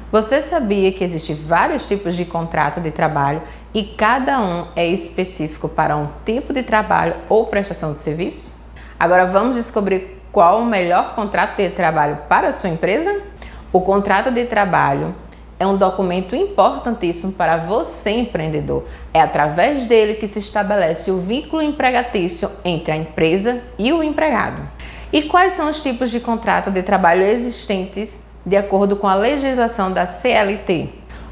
Você sabia que existem vários tipos de contrato de trabalho e cada um é específico para um tipo de trabalho ou prestação de serviço? Agora vamos descobrir qual o melhor contrato de trabalho para a sua empresa? O contrato de trabalho é um documento importantíssimo para você, empreendedor. É através dele que se estabelece o vínculo empregatício entre a empresa e o empregado. E quais são os tipos de contrato de trabalho existentes de acordo com a legislação da CLT?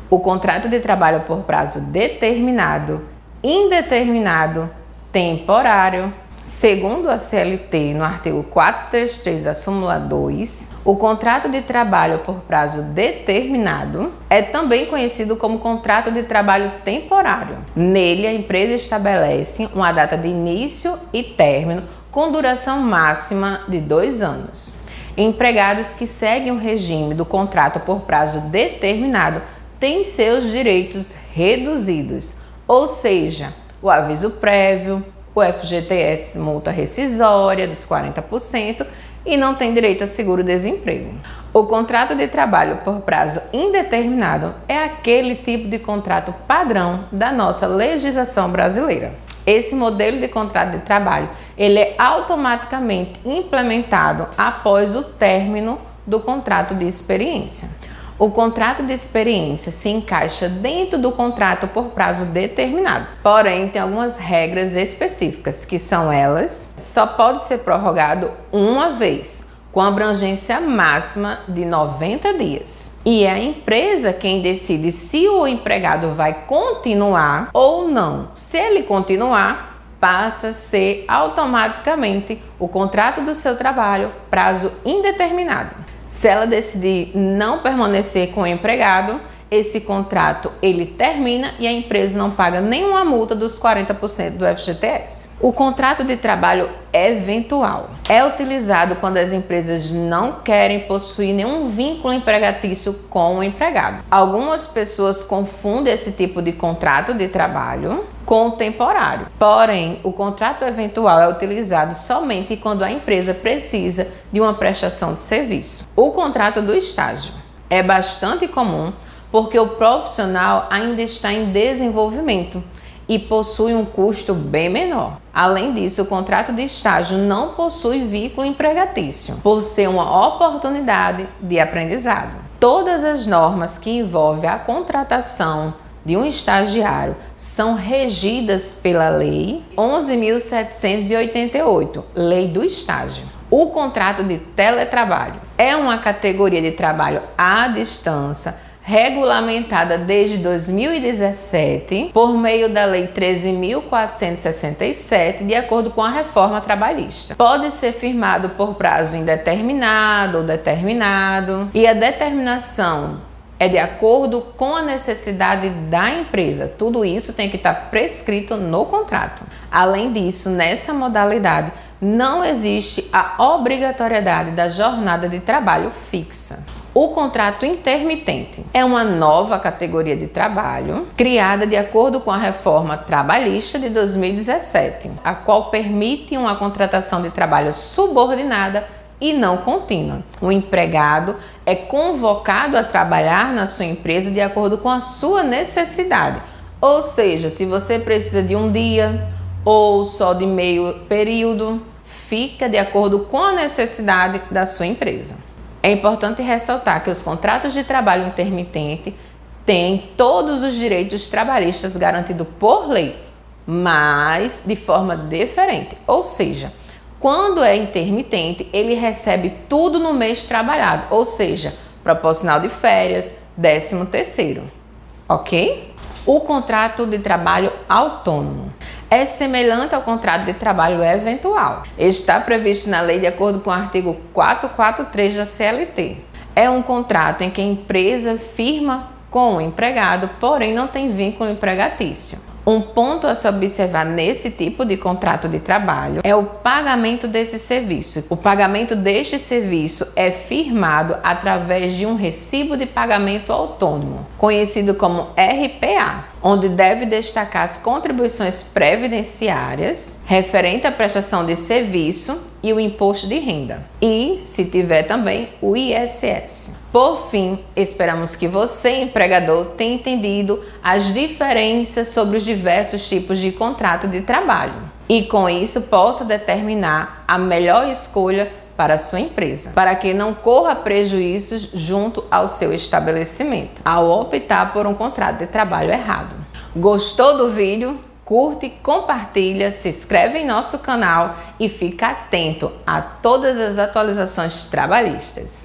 O contrato de trabalho por prazo determinado, indeterminado, temporário. Segundo a CLT, no artigo 433 da súmula 2, o contrato de trabalho por prazo determinado é também conhecido como contrato de trabalho temporário. Nele, a empresa estabelece uma data de início e término com duração máxima de 2 anos. Empregados que seguem o regime do contrato por prazo determinado têm seus direitos reduzidos, ou seja, o aviso prévio, o FGTS, multa rescisória dos 40% e não tem direito a seguro-desemprego. O contrato de trabalho por prazo indeterminado é aquele tipo de contrato padrão da nossa legislação brasileira. Esse modelo de contrato de trabalho, ele é automaticamente implementado após o término do contrato de experiência. O contrato de experiência se encaixa dentro do contrato por prazo determinado, porém tem algumas regras específicas, que são elas: só pode ser prorrogado uma vez, com abrangência máxima de 90 dias. E é a empresa quem decide se o empregado vai continuar ou não. Se ele continuar, passa a ser automaticamente o contrato do seu trabalho prazo indeterminado. Se ela decidir não permanecer com o empregado, esse contrato ele termina e a empresa não paga nenhuma multa dos 40% do FGTS. O contrato de trabalho eventual é utilizado quando as empresas não querem possuir nenhum vínculo empregatício com o empregado. Algumas pessoas confundem esse tipo de contrato de trabalho com o temporário. Porém, o contrato eventual é utilizado somente quando a empresa precisa de uma prestação de serviço. O contrato do estágio é bastante comum porque o profissional ainda está em desenvolvimento e possui um custo bem menor. Além disso, o contrato de estágio não possui vínculo empregatício, por ser uma oportunidade de aprendizado. Todas as normas que envolvem a contratação de um estagiário são regidas pela Lei 11.788, Lei do Estágio. O contrato de teletrabalho é uma categoria de trabalho à distância regulamentada desde 2017 por meio da Lei 13.467, de acordo com a reforma trabalhista. Pode ser firmado por prazo indeterminado ou determinado, e a determinação é de acordo com a necessidade da empresa. Tudo isso tem que estar prescrito no contrato. Além disso, nessa modalidade não existe a obrigatoriedade da jornada de trabalho fixa. O contrato intermitente é uma nova categoria de trabalho criada de acordo com a reforma trabalhista de 2017, a qual permite uma contratação de trabalho subordinada e não contínua. O empregado é convocado a trabalhar na sua empresa de acordo com a sua necessidade. Ou seja, se você precisa de um dia ou só de meio período, fica de acordo com a necessidade da sua empresa. É importante ressaltar que os contratos de trabalho intermitente têm todos os direitos trabalhistas garantidos por lei, mas de forma diferente. Ou seja, quando é intermitente, ele recebe tudo no mês trabalhado, ou seja, proporcional de férias, 13º, ok? O contrato de trabalho autônomo é semelhante ao contrato de trabalho eventual. Está previsto na lei de acordo com o artigo 443 da CLT. É um contrato em que a empresa firma com o empregado, porém não tem vínculo empregatício. Um ponto a se observar nesse tipo de contrato de trabalho é o pagamento desse serviço. O pagamento deste serviço é firmado através de um recibo de pagamento autônomo, conhecido como RPA, onde deve destacar as contribuições previdenciárias referente à prestação de serviço e o imposto de renda. E, se tiver também, o ISS. Por fim, esperamos que você, empregador, tenha entendido as diferenças sobre os diversos tipos de contrato de trabalho e, com isso, possa determinar a melhor escolha para a sua empresa, para que não corra prejuízos junto ao seu estabelecimento ao optar por um contrato de trabalho errado. Gostou do vídeo? Curte, compartilha, se inscreve em nosso canal e fica atento a todas as atualizações trabalhistas.